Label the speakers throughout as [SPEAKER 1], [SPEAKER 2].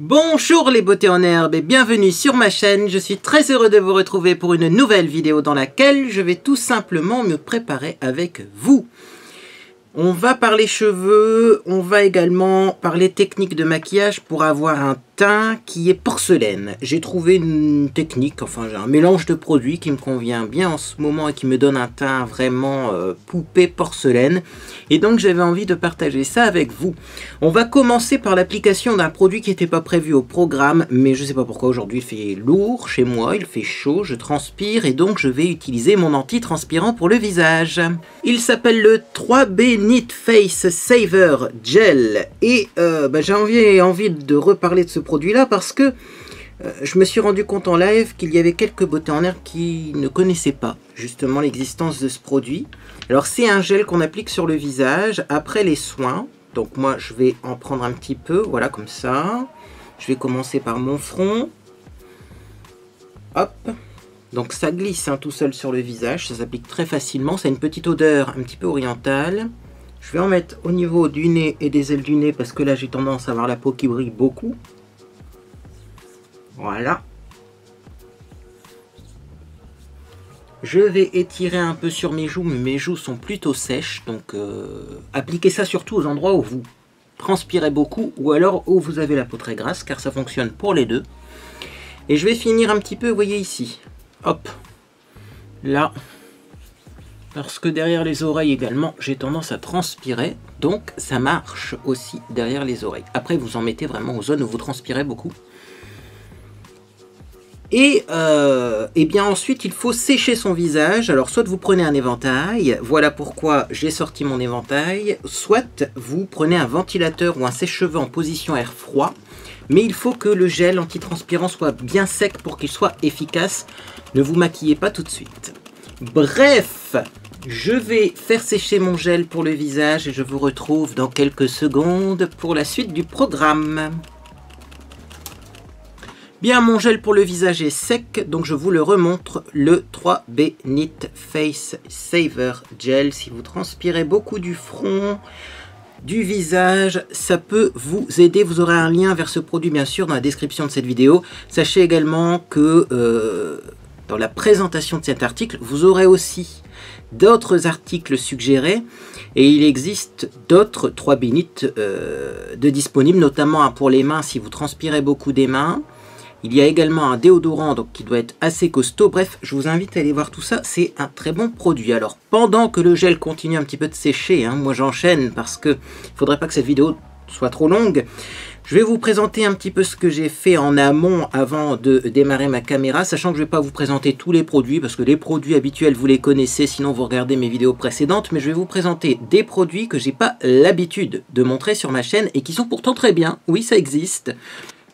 [SPEAKER 1] Bonjour les beautés en herbe et bienvenue sur ma chaîne. Je suis très heureux de vous retrouver pour une nouvelle vidéo dans laquelle je vais tout simplement me préparer avec vous. On va parler cheveux, on va également parler technique de maquillage pour avoir un teint qui est porcelaine. J'ai trouvé une technique, enfin j'ai un mélange de produits qui me convient bien en ce moment et qui me donne un teint vraiment poupée porcelaine. Et donc j'avais envie de partager ça avec vous. On va commencer par l'application d'un produit qui n'était pas prévu au programme, mais je ne sais pas pourquoi aujourd'hui il fait lourd chez moi, il fait chaud, je transpire et donc je vais utiliser mon anti-transpirant pour le visage. Il s'appelle le 3B Knit Face Saver Gel et j'ai envie de reparler de ce produit là parce que je me suis rendu compte en live qu'il y avait quelques beautés en herbe qui ne connaissaient pas justement l'existence de ce produit. Alors c'est un gel qu'on applique sur le visage après les soins, donc moi je vais en prendre un petit peu, voilà comme ça. Je vais commencer par mon front, hop, donc ça glisse tout seul sur le visage, ça s'applique très facilement, ça a une petite odeur un petit peu orientale. Je vais en mettre au niveau du nez et des ailes du nez parce que là j'ai tendance à avoir la peau qui brille beaucoup. Voilà. Je vais étirer un peu sur mes joues, mais mes joues sont plutôt sèches. Donc appliquez ça surtout aux endroits où vous transpirez beaucoup ou alors où vous avez la peau très grasse, car ça fonctionne pour les deux. Et je vais finir un petit peu, vous voyez ici. Hop. Là. Parce que derrière les oreilles également, j'ai tendance à transpirer. Donc ça marche aussi derrière les oreilles. Après, vous en mettez vraiment aux zones où vous transpirez beaucoup. Et bien ensuite il faut sécher son visage. Alors soit vous prenez un éventail, voilà pourquoi j'ai sorti mon éventail, soit vous prenez un ventilateur ou un sèche-cheveux en position air froid, mais il faut que le gel antitranspirant soit bien sec pour qu'il soit efficace. Ne vous maquillez pas tout de suite. Bref, je vais faire sécher mon gel pour le visage et je vous retrouve dans quelques secondes pour la suite du programme. Bien, mon gel pour le visage est sec, donc je vous le remontre, le 3B Knit Face Saver Gel. Si vous transpirez beaucoup du front, du visage, ça peut vous aider. Vous aurez un lien vers ce produit, bien sûr, dans la description de cette vidéo. Sachez également que dans la présentation de cet article, vous aurez aussi d'autres articles suggérés. Et il existe d'autres 3B Knit de disponibles, notamment pour les mains si vous transpirez beaucoup des mains. Il y a également un déodorant donc, qui doit être assez costaud. Bref, je vous invite à aller voir tout ça. C'est un très bon produit. Alors, pendant que le gel continue un petit peu de sécher, moi j'enchaîne parce que il ne faudrait pas que cette vidéo soit trop longue. Je vais vous présenter un petit peu ce que j'ai fait en amont avant de démarrer ma caméra, sachant que je ne vais pas vous présenter tous les produits, parce que les produits habituels, vous les connaissez, sinon vous regardez mes vidéos précédentes, mais je vais vous présenter des produits que j'ai pas l'habitude de montrer sur ma chaîne et qui sont pourtant très bien. Oui, ça existe.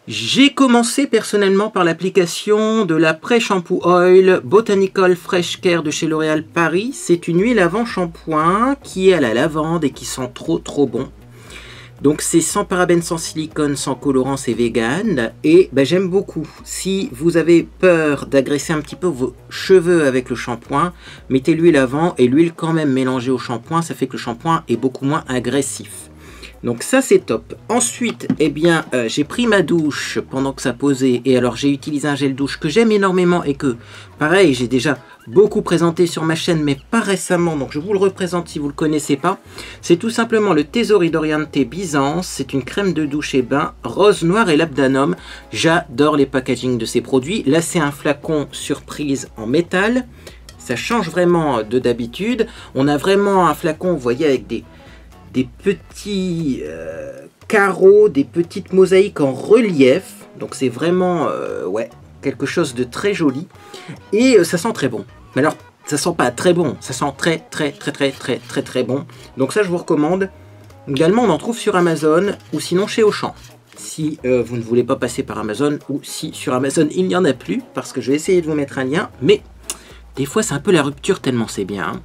[SPEAKER 1] J'ai commencé personnellement par l'application de la Pré-Shampoo Oil Botanical Fresh Care de chez L'Oréal Paris. C'est une huile avant shampoing qui est à la lavande et qui sent trop bon. Donc c'est sans parabènes, sans silicone, sans colorant, c'est vegan et j'aime beaucoup. Si vous avez peur d'agresser un petit peu vos cheveux avec le shampoing, mettez l'huile avant et l'huile quand même mélangée au shampoing, ça fait que le shampoing est beaucoup moins agressif. Donc ça c'est top. Ensuite, j'ai pris ma douche pendant que ça posait et alors j'ai utilisé un gel douche que j'aime énormément et que, pareil, j'ai déjà beaucoup présenté sur ma chaîne mais pas récemment, donc je vous le représente si vous ne le connaissez pas. C'est tout simplement le Tesori d'Oriente Byzance, c'est une crème de douche et bain rose, noir et labdanum. J'adore les packagings de ces produits. Là c'est un flacon surprise en métal, ça change vraiment de d'habitude. On a vraiment un flacon, vous voyez, avec des petits carreaux, des petites mosaïques en relief. Donc c'est vraiment quelque chose de très joli. Et ça sent très bon. Mais alors, ça sent pas très bon. Ça sent très bon. Donc ça, je vous recommande. Également, on en trouve sur Amazon ou sinon chez Auchan. Si vous ne voulez pas passer par Amazon ou si sur Amazon, il n'y en a plus. Parce que je vais essayer de vous mettre un lien. Mais des fois, c'est un peu la rupture tellement c'est bien.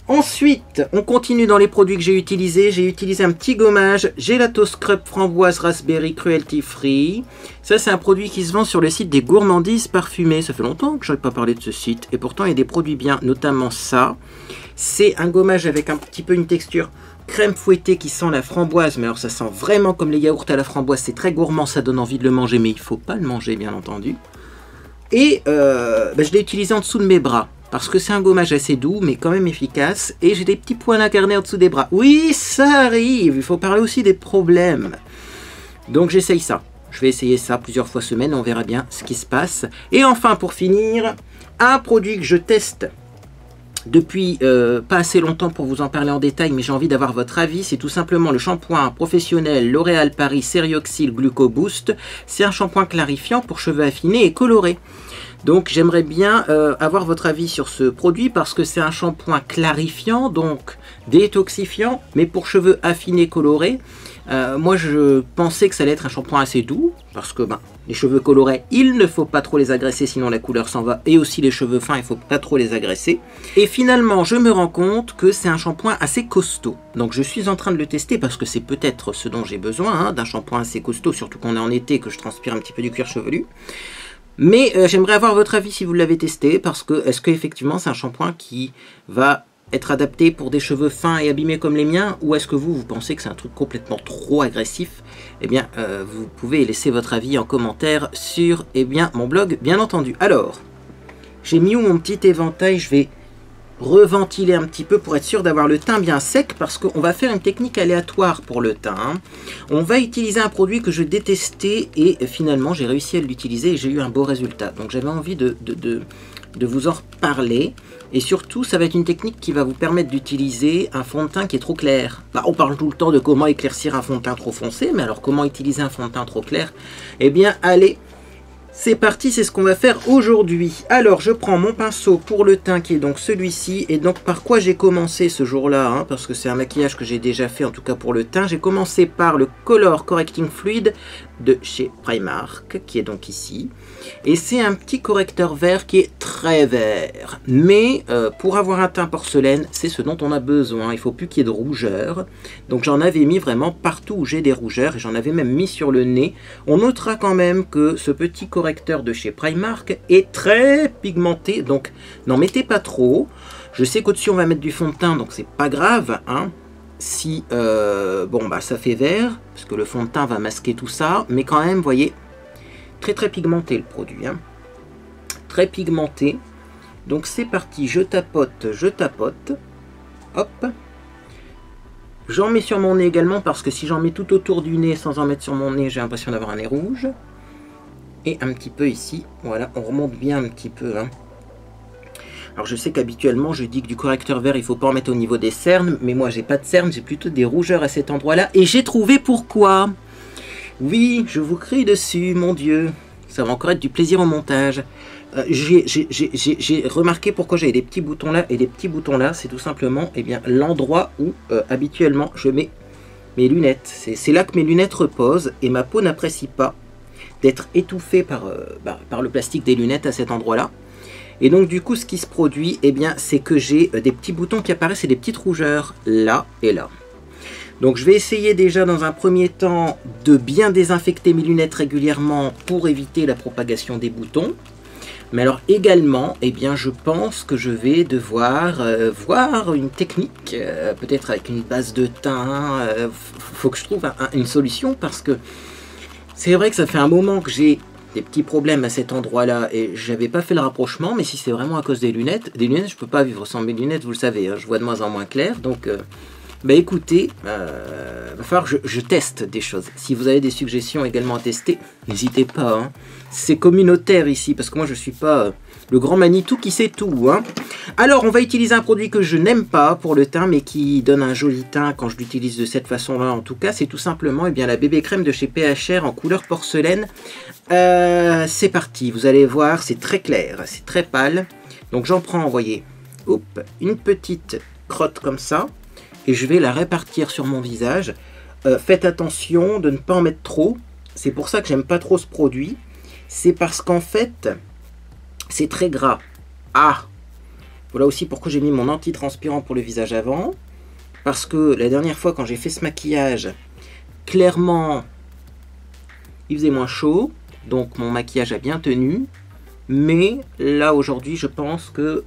[SPEAKER 1] Ensuite, on continue dans les produits que j'ai utilisés. J'ai utilisé un petit gommage Gelato Scrub Framboise Raspberry Cruelty Free. Ça, c'est un produit qui se vend sur le site des gourmandises parfumées. Ça fait longtemps que je n'avais pas parlé de ce site. Et pourtant, il y a des produits bien, notamment ça. C'est un gommage avec un petit peu une texture crème fouettée qui sent la framboise, mais alors ça sent vraiment comme les yaourts à la framboise, c'est très gourmand, ça donne envie de le manger, mais il ne faut pas le manger bien entendu. Et je l'ai utilisé en dessous de mes bras, parce que c'est un gommage assez doux, mais quand même efficace, et j'ai des petits poils incarnés en dessous des bras. Oui, ça arrive, il faut parler aussi des problèmes. Donc j'essaye ça. Je vais essayer ça plusieurs fois semaine, on verra bien ce qui se passe. Et enfin, pour finir, un produit que je teste depuis pas assez longtemps pour vous en parler en détail, mais j'ai envie d'avoir votre avis. C'est tout simplement le shampoing professionnel L'Oréal Paris Serioxyl Gluco Boost. C'est un shampoing clarifiant pour cheveux affinés et colorés. Donc j'aimerais bien avoir votre avis sur ce produit parce que c'est un shampoing clarifiant, donc détoxifiant, mais pour cheveux affinés colorés. Moi je pensais que ça allait être un shampoing assez doux parce que les cheveux colorés, il ne faut pas trop les agresser sinon la couleur s'en va, et aussi les cheveux fins, il ne faut pas trop les agresser. Et finalement je me rends compte que c'est un shampoing assez costaud, donc je suis en train de le tester parce que c'est peut-être ce dont j'ai besoin, d'un shampoing assez costaud, surtout qu'on est en été, que je transpire un petit peu du cuir chevelu. Mais j'aimerais avoir votre avis si vous l'avez testé, parce que est-ce qu'effectivement c'est un shampoing qui va être adapté pour des cheveux fins et abîmés comme les miens, ou est-ce que vous pensez que c'est un truc complètement trop agressif? Eh bien, vous pouvez laisser votre avis en commentaire sur mon blog, bien entendu. Alors, j'ai mis où mon petit éventail? Je vais reventiler un petit peu pour être sûr d'avoir le teint bien sec, parce qu'on va faire une technique aléatoire pour le teint. On va utiliser un produit que je détestais et finalement j'ai réussi à l'utiliser et j'ai eu un beau résultat. Donc j'avais envie de vous en reparler, et surtout ça va être une technique qui va vous permettre d'utiliser un fond de teint qui est trop clair. On parle tout le temps de comment éclaircir un fond de teint trop foncé, mais alors comment utiliser un fond de teint trop clair? Eh bien allez, c'est parti, c'est ce qu'on va faire aujourd'hui. Alors je prends mon pinceau pour le teint qui est donc celui-ci, et donc par quoi j'ai commencé ce jour-là, parce que c'est un maquillage que j'ai déjà fait en tout cas pour le teint. J'ai commencé par le Color Correcting Fluid de chez Primark, qui est donc ici, et c'est un petit correcteur vert qui est très vert, mais pour avoir un teint porcelaine, c'est ce dont on a besoin. Il faut plus qu'il y ait de rougeur, donc j'en avais mis vraiment partout où j'ai des rougeurs, et j'en avais même mis sur le nez. On notera quand même que ce petit correcteur de chez Primark est très pigmenté, donc n'en mettez pas trop. Je sais qu'au-dessus on va mettre du fond de teint, donc c'est pas grave, si ça fait vert, parce que le fond de teint va masquer tout ça, mais quand même, vous voyez, très pigmenté le produit, très pigmenté. Donc c'est parti, je tapote, hop, j'en mets sur mon nez également, parce que si j'en mets tout autour du nez sans en mettre sur mon nez, j'ai l'impression d'avoir un nez rouge. Et un petit peu ici, voilà, on remonte bien un petit peu, Alors je sais qu'habituellement je dis que du correcteur vert il faut pas en mettre au niveau des cernes, mais moi j'ai pas de cernes, j'ai plutôt des rougeurs à cet endroit là, et j'ai trouvé pourquoi. Oui, je vous crie dessus, mon Dieu, ça va encore être du plaisir au montage. J'ai remarqué pourquoi j'avais des petits boutons là et des petits boutons là, c'est tout simplement l'endroit où habituellement je mets mes lunettes. C'est là que mes lunettes reposent, et ma peau n'apprécie pas d'être étouffée par le plastique des lunettes à cet endroit là. Et donc du coup ce qui se produit, c'est que j'ai des petits boutons qui apparaissent et des petites rougeurs là et là. Donc je vais essayer déjà dans un premier temps de bien désinfecter mes lunettes régulièrement pour éviter la propagation des boutons. Mais alors également, je pense que je vais devoir voir une technique, peut-être avec une base de teint. Faut que je trouve une solution, parce que c'est vrai que ça fait un moment que j'ai des petits problèmes à cet endroit-là et j'avais pas fait le rapprochement, mais si c'est vraiment à cause des lunettes je peux pas vivre sans mes lunettes, vous le savez, je vois de moins en moins clair, donc écoutez, va falloir que je teste des choses. Si vous avez des suggestions également à tester, n'hésitez pas, c'est communautaire ici, parce que moi je suis pas le grand Manitou qui sait tout, Alors on va utiliser un produit que je n'aime pas pour le teint, mais qui donne un joli teint quand je l'utilise de cette façon-là. En tout cas, c'est tout simplement la bébé crème de chez PHR en couleur porcelaine. C'est parti, vous allez voir, c'est très clair, c'est très pâle. Donc j'en prends, vous voyez, une petite crotte comme ça, et je vais la répartir sur mon visage. Faites attention de ne pas en mettre trop, c'est pour ça que j'aime pas trop ce produit. C'est parce qu'en fait, c'est très gras. Voilà aussi pourquoi j'ai mis mon anti-transpirant pour le visage avant. Parce que la dernière fois quand j'ai fait ce maquillage, clairement, il faisait moins chaud. Donc mon maquillage a bien tenu. Mais là aujourd'hui, je pense que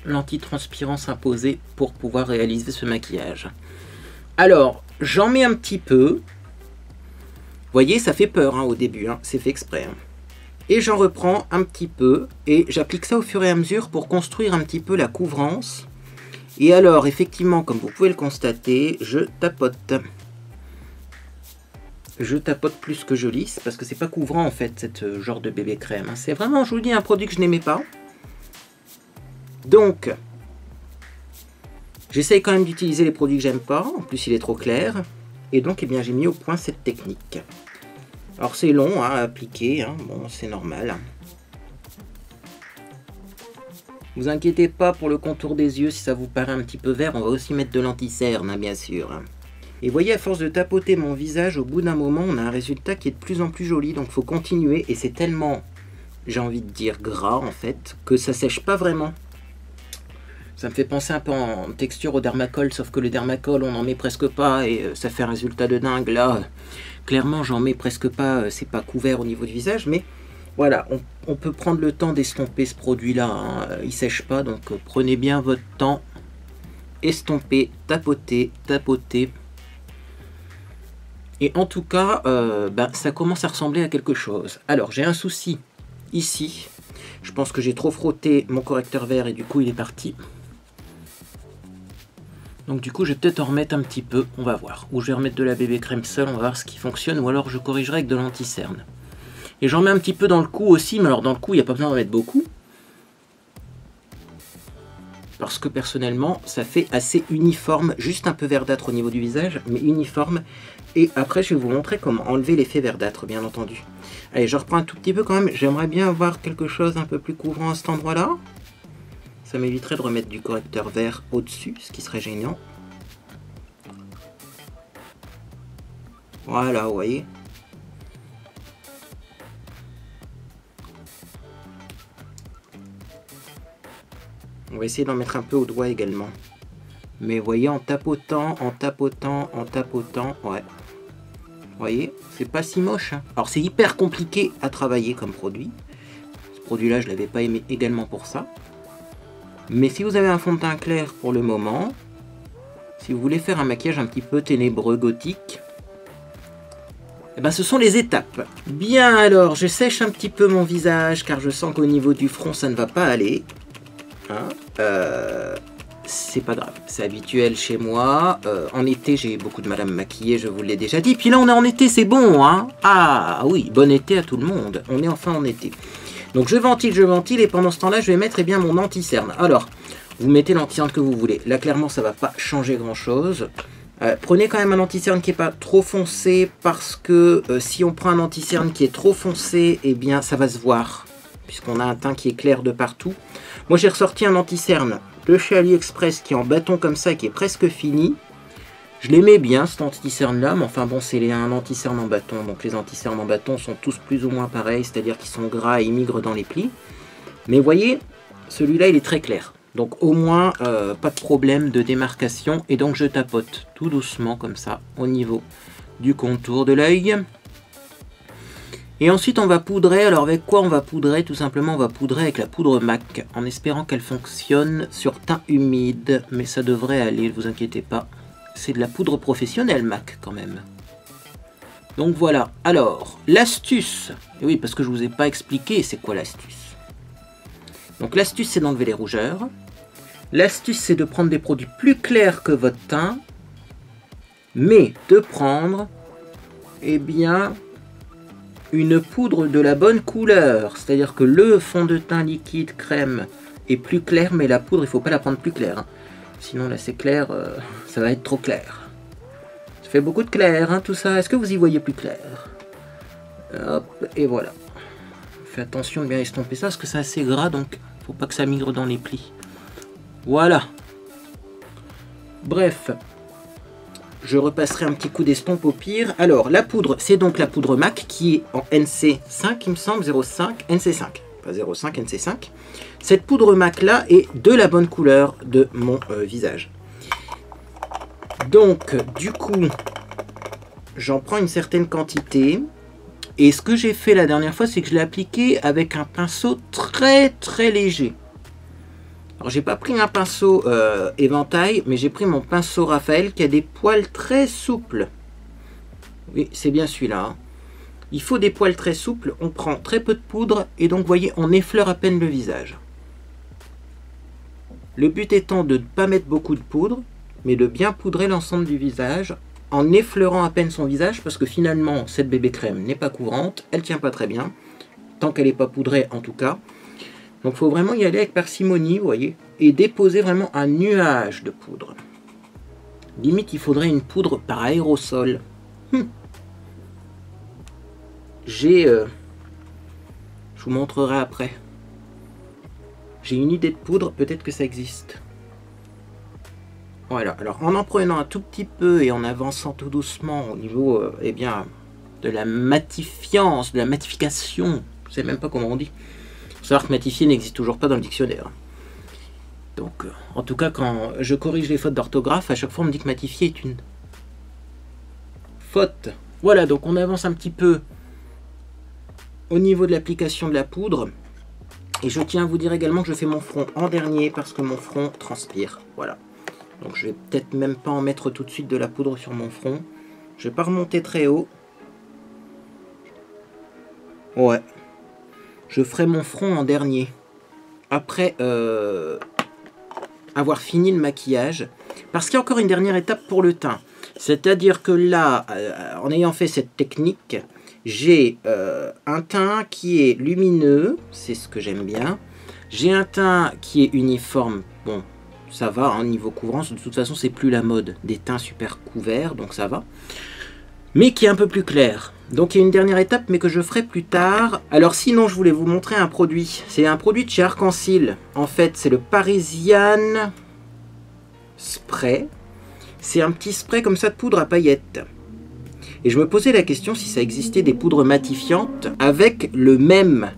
[SPEAKER 1] l'anti-transpirant s'imposait pour pouvoir réaliser ce maquillage. Alors, j'en mets un petit peu. Vous voyez, ça fait peur hein, au début, hein, c'est fait exprès. Hein. Et j'en reprends un petit peu et j'applique ça au fur et à mesure pour construire un petit peu la couvrance. Et alors, effectivement, comme vous pouvez le constater, je tapote. Je tapote plus que je lisse parce que c'est pas couvrant en fait, cette genre de bébé crème. Hein. C'est vraiment, je vous le dis, un produit que je n'aimais pas. Donc, j'essaye quand même d'utiliser les produits que j'aime pas. En plus, il est trop clair. Et donc, eh bien, j'ai mis au point cette technique. Alors c'est long hein, à appliquer, hein. Bon c'est normal. Vous inquiétez pas pour le contour des yeux, si ça vous paraît un petit peu vert, on va aussi mettre de l'anti-cerne hein, bien sûr. Et voyez, à force de tapoter mon visage, au bout d'un moment, on a un résultat qui est de plus en plus joli, donc il faut continuer. Et c'est tellement, j'ai envie de dire gras en fait, que ça sèche pas vraiment. Ça me fait penser un peu en texture au Dermacol, sauf que le Dermacol, on n'en met presque pas et ça fait un résultat de dingue. Là, clairement, j'en mets presque pas, c'est pas couvert au niveau du visage, mais voilà, on peut prendre le temps d'estomper ce produit-là. Hein. Il sèche pas, donc prenez bien votre temps. Estomper, tapoter, tapoter. Et en tout cas, ça commence à ressembler à quelque chose. Alors, j'ai un souci ici. Je pense que j'ai trop frotté mon correcteur vert et du coup, il est parti. Donc du coup, je vais peut-être en remettre un petit peu, on va voir. Ou je vais remettre de la bébé crème seule, on va voir ce qui fonctionne, ou alors je corrigerai avec de l'anti-cerne. Et j'en mets un petit peu dans le cou aussi, mais alors dans le cou, il n'y a pas besoin d'en mettre beaucoup. Parce que personnellement, ça fait assez uniforme, juste un peu verdâtre au niveau du visage, mais uniforme. Et après, je vais vous montrer comment enlever l'effet verdâtre, bien entendu. Allez, je reprends un tout petit peu quand même, j'aimerais bien avoir quelque chose un peu plus couvrant à cet endroit-là. Ça m'éviterait de remettre du correcteur vert au-dessus, ce qui serait gênant. Voilà, vous voyez. On va essayer d'en mettre un peu au doigt également. Mais vous voyez, en tapotant, ouais. Vous voyez, c'est pas si moche. Hein. Alors c'est hyper compliqué à travailler comme produit. Ce produit-là, je l'avais pas aimé également pour ça. Mais si vous avez un fond de teint clair pour le moment, si vous voulez faire un maquillage un petit peu ténébreux, gothique, eh ben ce sont les étapes. Bien alors, je sèche un petit peu mon visage car je sens qu'au niveau du front, ça ne va pas aller. Hein, c'est pas grave, c'est habituel chez moi. En été, j'ai beaucoup de mal à me maquiller, je vous l'ai déjà dit. Puis là, on est en été, c'est bon. Hein. Ah oui, bon été à tout le monde. On est enfin en été. Donc je ventile, et pendant ce temps-là, je vais mettre bien mon anti-cerne. Alors, vous mettez l'anti-cerne que vous voulez. Là, clairement, ça ne va pas changer grand-chose. Prenez quand même un anti-cerne qui n'est pas trop foncé, parce que si on prend un anti-cerne qui est trop foncé, eh bien, ça va se voir, puisqu'on a un teint qui est clair de partout. Moi, j'ai ressorti un anti-cerne de chez AliExpress qui est en bâton comme ça, qui est presque fini. Je l'aimais bien, cet anti-cerne-là, mais enfin bon, c'est un anti-cerne en bâton. Donc les anti-cernes en bâton sont tous plus ou moins pareils, c'est-à-dire qu'ils sont gras et ils migrent dans les plis. Mais vous voyez, celui-là, il est très clair. Donc au moins, pas de problème de démarcation. Et donc je tapote tout doucement, comme ça, au niveau du contour de l'œil. Et ensuite, on va poudrer. Alors avec quoi on va poudrer? Tout simplement, on va poudrer avec la poudre MAC, en espérant qu'elle fonctionne sur teint humide. Mais ça devrait aller, ne vous inquiétez pas. C'est de la poudre professionnelle MAC quand même. Donc voilà. Alors, l'astuce. Et oui, parce que je ne vous ai pas expliqué c'est quoi l'astuce. Donc l'astuce, c'est d'enlever les rougeurs. L'astuce, c'est de prendre des produits plus clairs que votre teint. Mais de prendre, eh bien, une poudre de la bonne couleur. C'est-à-dire que le fond de teint liquide crème est plus clair, mais la poudre, il ne faut pas la prendre plus claire. Hein. Sinon, là, c'est clair, ça va être trop clair. Ça fait beaucoup de clair, hein, tout ça. Est-ce que vous y voyez plus clair? Hop, et voilà. Faites attention de bien estomper ça, parce que c'est assez gras, donc faut pas que ça migre dans les plis. Voilà. Bref. Je repasserai un petit coup d'estompe au pire. Alors, la poudre, c'est donc la poudre MAC, qui est en NC5, il me semble, 05, NC5. Pas 05, NC5. Cette poudre MAC là est de la bonne couleur de mon visage. Donc du coup, j'en prends une certaine quantité. Et ce que j'ai fait la dernière fois, c'est que je l'ai appliqué avec un pinceau très très léger. Alors j'ai pas pris un pinceau éventail, mais j'ai pris mon pinceau Raphaël qui a des poils très souples. Oui, c'est bien celui-là. Hein. Il faut des poils très souples, on prend très peu de poudre et donc vous voyez, on effleure à peine le visage. Le but étant de ne pas mettre beaucoup de poudre, mais de bien poudrer l'ensemble du visage en effleurant à peine son visage parce que finalement cette bébé crème n'est pas couvrante, elle tient pas très bien, tant qu'elle n'est pas poudrée en tout cas. Donc il faut vraiment y aller avec parcimonie, vous voyez, et déposer vraiment un nuage de poudre. Limite il faudrait une poudre par aérosol. Je vous montrerai après. J'ai une idée de poudre, peut-être que ça existe. Voilà, alors en prenant un tout petit peu et en avançant tout doucement au niveau eh bien, de la matifiance, de la matification, je ne sais même pas comment on dit. Il faut savoir que matifier n'existe toujours pas dans le dictionnaire. Donc, en tout cas, quand je corrige les fautes d'orthographe, à chaque fois on me dit que matifier est une faute. Voilà, donc on avance un petit peu au niveau de l'application de la poudre. Et je tiens à vous dire également que je fais mon front en dernier parce que mon front transpire. Voilà. Donc je vais peut-être même pas en mettre tout de suite de la poudre sur mon front. Je vais pas remonter très haut. Ouais. Je ferai mon front en dernier. Après avoir fini le maquillage. Parce qu'il y a encore une dernière étape pour le teint. C'est-à-dire que là, en ayant fait cette technique, j'ai un teint qui est lumineux, c'est ce que j'aime bien. J'ai un teint qui est uniforme, bon, ça va, hein, niveau couvrance, de toute façon c'est plus la mode des teints super couverts, donc ça va. Mais qui est un peu plus clair. Donc il y a une dernière étape, mais que je ferai plus tard. Alors sinon, je voulais vous montrer un produit. C'est un produit de chez Arc-en-Ciel. En fait, c'est le Parisian Spray. C'est un petit spray comme ça de poudre à paillettes. Et je me posais la question si ça existait des poudres matifiantes avec le même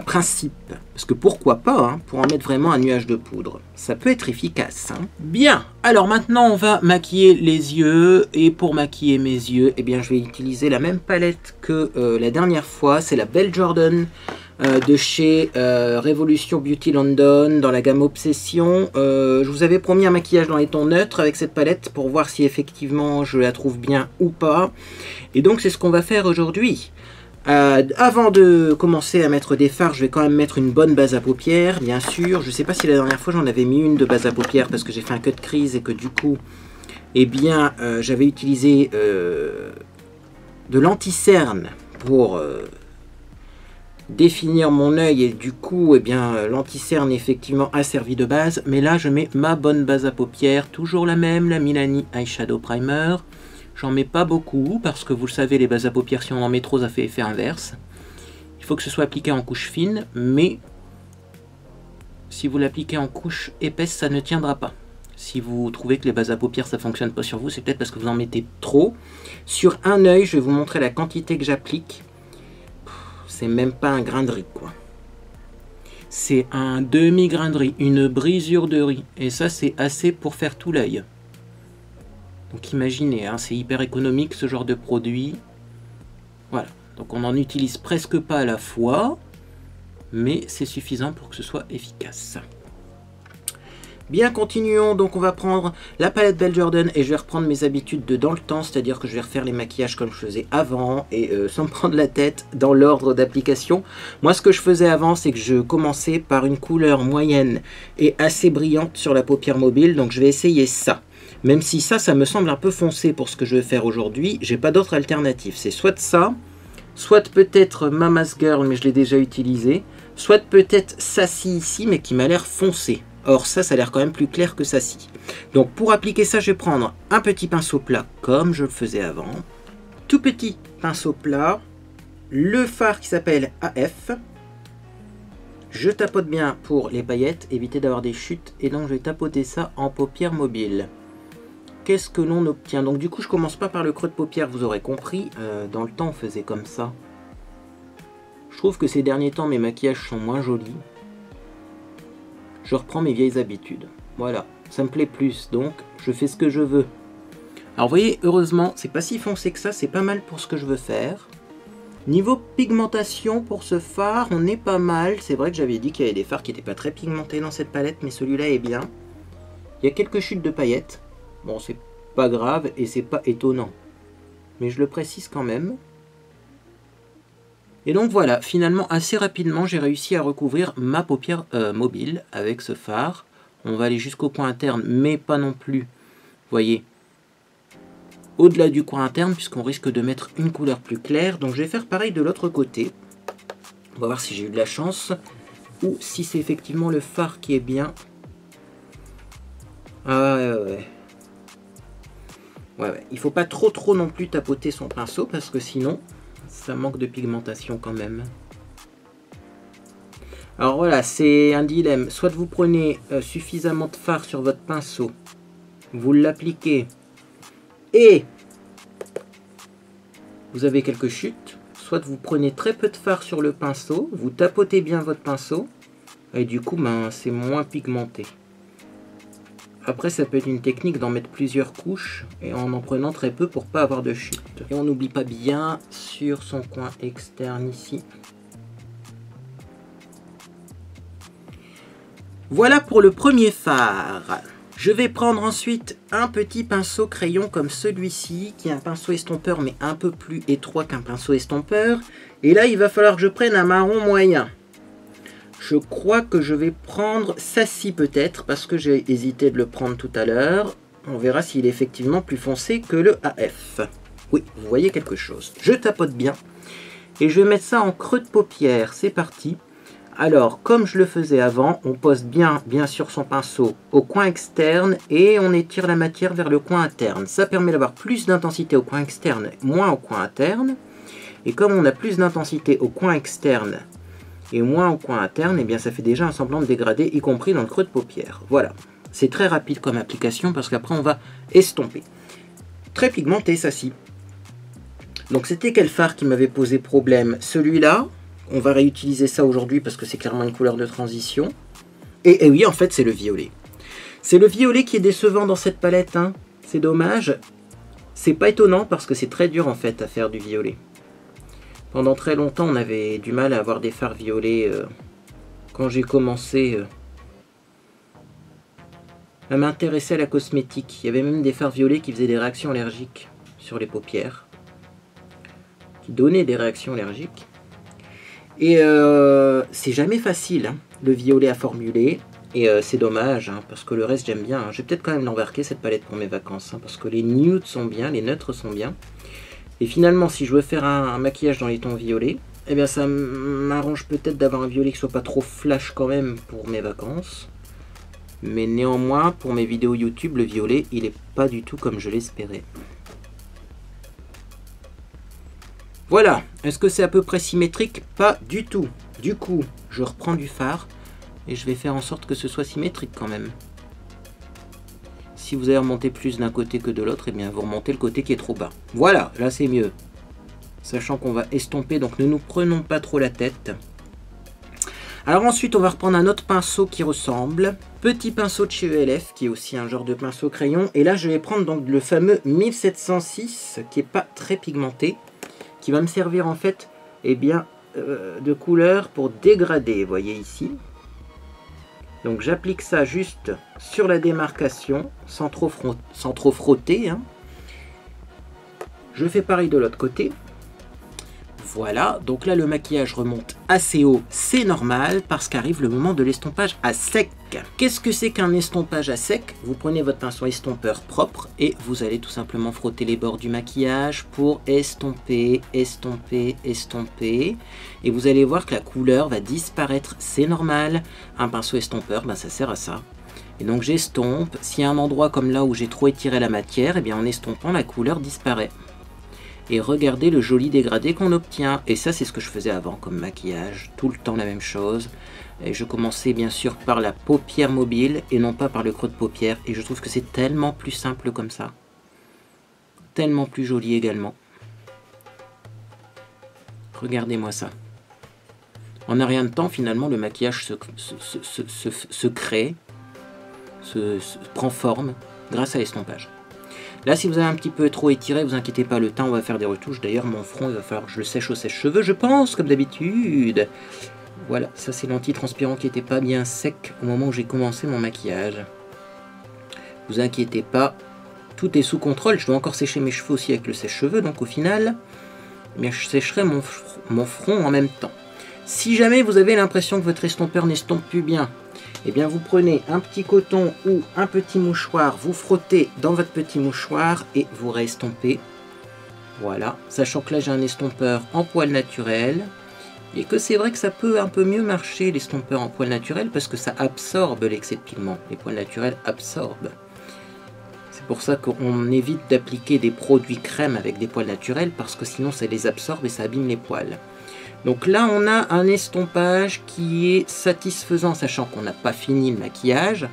[SPEAKER 1] principe. Parce que pourquoi pas, hein, pour en mettre vraiment un nuage de poudre. Ça peut être efficace. Hein. Bien, alors maintenant on va maquiller les yeux. Et pour maquiller mes yeux, eh bien, je vais utiliser la même palette que la dernière fois. C'est la Belle Jordan de chez Revolution Beauty London dans la gamme Obsession. Je vous avais promis un maquillage dans les tons neutres avec cette palette pour voir si effectivement je la trouve bien ou pas. Et donc c'est ce qu'on va faire aujourd'hui. Avant de commencer à mettre des fards, je vais quand même mettre une bonne base à paupières, bien sûr. Je ne sais pas si la dernière fois j'en avais mis une de base à paupières parce que j'ai fait un cut crease et que du coup, eh bien, j'avais utilisé de l'anti-cerne pour définir mon œil et du coup, eh bien, l'anti-cerne effectivement a servi de base. Mais là, je mets ma bonne base à paupières, toujours la même, la Milani Eyeshadow Primer. J'en mets pas beaucoup parce que vous le savez, les bases à paupières, si on en met trop, ça fait effet inverse. Il faut que ce soit appliqué en couche fine, mais si vous l'appliquez en couche épaisse, ça ne tiendra pas. Si vous trouvez que les bases à paupières, ça fonctionne pas sur vous, c'est peut-être parce que vous en mettez trop. Sur un œil, je vais vous montrer la quantité que j'applique. C'est même pas un grain de riz, quoi. C'est un demi-grain de riz, une brisure de riz. Et ça, c'est assez pour faire tout l'œil. Donc imaginez, hein, c'est hyper économique ce genre de produit. Voilà, donc on n'en utilise presque pas à la fois, mais c'est suffisant pour que ce soit efficace. Bien, continuons. Donc on va prendre la palette Belle Jordan et je vais reprendre mes habitudes de dans le temps, c'est-à-dire que je vais refaire les maquillages comme je faisais avant et sans me prendre la tête dans l'ordre d'application. Moi, ce que je faisais avant, c'est que je commençais par une couleur moyenne et assez brillante sur la paupière mobile, donc je vais essayer ça. Même si ça me semble un peu foncé pour ce que je vais faire aujourd'hui, j'ai pas d'autre alternative. C'est soit ça, soit peut-être Mama's Girl, mais je l'ai déjà utilisé, soit peut-être Sassy ici, mais qui m'a l'air foncé. Or ça a l'air quand même plus clair que Sassy. Donc pour appliquer ça, je vais prendre un petit pinceau plat, comme je le faisais avant. Tout petit pinceau plat, le fard qui s'appelle AF. Je tapote bien pour les paillettes, éviter d'avoir des chutes, et donc je vais tapoter ça en paupière mobile. Qu'est-ce que l'on obtient? Donc du coup, je commence pas par le creux de paupière, vous aurez compris. Dans le temps, on faisait comme ça. Je trouve que ces derniers temps, mes maquillages sont moins jolis. Je reprends mes vieilles habitudes. Voilà, ça me plaît plus, donc je fais ce que je veux. Alors vous voyez, heureusement, c'est pas si foncé que ça, c'est pas mal pour ce que je veux faire. Niveau pigmentation pour ce fard, on est pas mal. C'est vrai que j'avais dit qu'il y avait des fards qui n'étaient pas très pigmentés dans cette palette, mais celui-là est bien. Il y a quelques chutes de paillettes. Bon, c'est pas grave et c'est pas étonnant. Mais je le précise quand même. Et donc voilà, finalement, assez rapidement, j'ai réussi à recouvrir ma paupière mobile avec ce fard. On va aller jusqu'au coin interne, mais pas non plus, vous voyez, au-delà du coin interne, puisqu'on risque de mettre une couleur plus claire. Donc je vais faire pareil de l'autre côté. On va voir si j'ai eu de la chance, ou si c'est effectivement le fard qui est bien. Ah ouais. Il faut pas trop non plus tapoter son pinceau, parce que sinon, ça manque de pigmentation quand même. Alors voilà, c'est un dilemme. Soit vous prenez suffisamment de fard sur votre pinceau, vous l'appliquez et vous avez quelques chutes. Soit vous prenez très peu de fard sur le pinceau, vous tapotez bien votre pinceau et du coup ben, c'est moins pigmenté. Après ça peut être une technique d'en mettre plusieurs couches et en prenant très peu pour pas avoir de chute. Et on n'oublie pas bien sur son coin externe ici. Voilà pour le premier fard. Je vais prendre ensuite un petit pinceau crayon comme celui-ci, qui est un pinceau estompeur mais un peu plus étroit qu'un pinceau estompeur. Et là, il va falloir que je prenne un marron moyen. Je crois que je vais prendre Sassy peut-être, parce que j'ai hésité de le prendre tout à l'heure. On verra s'il est effectivement plus foncé que le AF. Oui, vous voyez quelque chose. Je tapote bien. Et je vais mettre ça en creux de paupière. C'est parti. Alors, comme je le faisais avant, on pose bien sûr son pinceau au coin externe et on étire la matière vers le coin interne. Ça permet d'avoir plus d'intensité au coin externe, moins au coin interne. Et comme on a plus d'intensité au coin externe et moins au coin interne, eh bien ça fait déjà un semblant de dégradé, y compris dans le creux de paupière. Voilà, c'est très rapide comme application parce qu'après on va estomper. Très pigmenté, ça ci. Donc c'était quel fard qui m'avait posé problème? Celui-là. On va réutiliser ça aujourd'hui parce que c'est clairement une couleur de transition. Et oui, en fait, c'est le violet. C'est le violet qui est décevant dans cette palette. Hein. C'est dommage. C'est pas étonnant parce que c'est très dur en fait à faire du violet. Pendant très longtemps, on avait du mal à avoir des fards violets. Quand j'ai commencé à m'intéresser à la cosmétique, il y avait même des fards violets qui faisaient des réactions allergiques sur les paupières. Qui donnaient des réactions allergiques. Et c'est jamais facile, hein, le violet à formuler. Et c'est dommage, hein, parce que le reste j'aime bien. Hein. Je vais peut-être quand même l'embarquer cette palette pour mes vacances, hein, parce que les nudes sont bien, les neutres sont bien. Et finalement, si je veux faire un maquillage dans les tons violets, eh bien ça m'arrange peut-être d'avoir un violet qui soit pas trop flash quand même pour mes vacances. Mais néanmoins, pour mes vidéos YouTube, le violet, il est pas du tout comme je l'espérais. Voilà, est-ce que c'est à peu près symétrique? Pas du tout. Du coup, je reprends du fard et je vais faire en sorte que ce soit symétrique quand même. Si vous avez remonté plus d'un côté que de l'autre, eh bien vous remontez le côté qui est trop bas. Voilà, là c'est mieux. Sachant qu'on va estomper, donc ne nous prenons pas trop la tête. Alors ensuite, on va reprendre un autre pinceau qui ressemble. Petit pinceau de chez ELF, qui est aussi un genre de pinceau crayon. Et là, je vais prendre donc le fameux 1706, qui n'est pas très pigmenté. Qui va me servir en fait de couleur pour dégrader, vous voyez ici. Donc j'applique ça juste sur la démarcation, sans trop frotter. Hein. Je fais pareil de l'autre côté. Voilà, donc là le maquillage remonte assez haut, c'est normal, parce qu'arrive le moment de l'estompage à sec. Qu'est-ce que c'est qu'un estompage à sec? Vous prenez votre pinceau estompeur propre et vous allez tout simplement frotter les bords du maquillage pour estomper, estomper, estomper. Et vous allez voir que la couleur va disparaître, c'est normal. Un pinceau estompeur, ben, ça sert à ça. Et donc j'estompe. S'il y a un endroit comme là où j'ai trop étiré la matière, et bien en estompant, la couleur disparaît. Et regardez le joli dégradé qu'on obtient. Et ça, c'est ce que je faisais avant comme maquillage. Tout le temps la même chose. Et je commençais bien sûr par la paupière mobile et non pas par le creux de paupière. Et je trouve que c'est tellement plus simple comme ça. Tellement plus joli également. Regardez-moi ça. En un rien de temps, finalement, le maquillage se crée, se prend forme grâce à l'estompage. Là, si vous avez un petit peu trop étiré, vous inquiétez pas, le teint, on va faire des retouches. D'ailleurs, mon front, il va falloir que je le sèche au sèche-cheveux, je pense, comme d'habitude. Voilà, ça c'est l'anti-transpirant qui n'était pas bien sec au moment où j'ai commencé mon maquillage. Vous inquiétez pas, tout est sous contrôle. Je dois encore sécher mes cheveux aussi avec le sèche-cheveux, donc au final, eh bien, je sécherai mon front en même temps. Si jamais vous avez l'impression que votre estompeur n'estompe plus bien, eh bien vous prenez un petit coton ou un petit mouchoir, vous frottez dans votre petit mouchoir et vous réestompez. Voilà, sachant que là j'ai un estompeur en poil naturel et que c'est vrai que ça peut un peu mieux marcher l'estompeur en poil naturel parce que ça absorbe l'excès de pigment. Les poils naturels absorbent. C'est pour ça qu'on évite d'appliquer des produits crème avec des poils naturels parce que sinon ça les absorbe et ça abîme les poils. Donc là, on a un estompage qui est satisfaisant, sachant qu'on n'a pas fini le maquillage.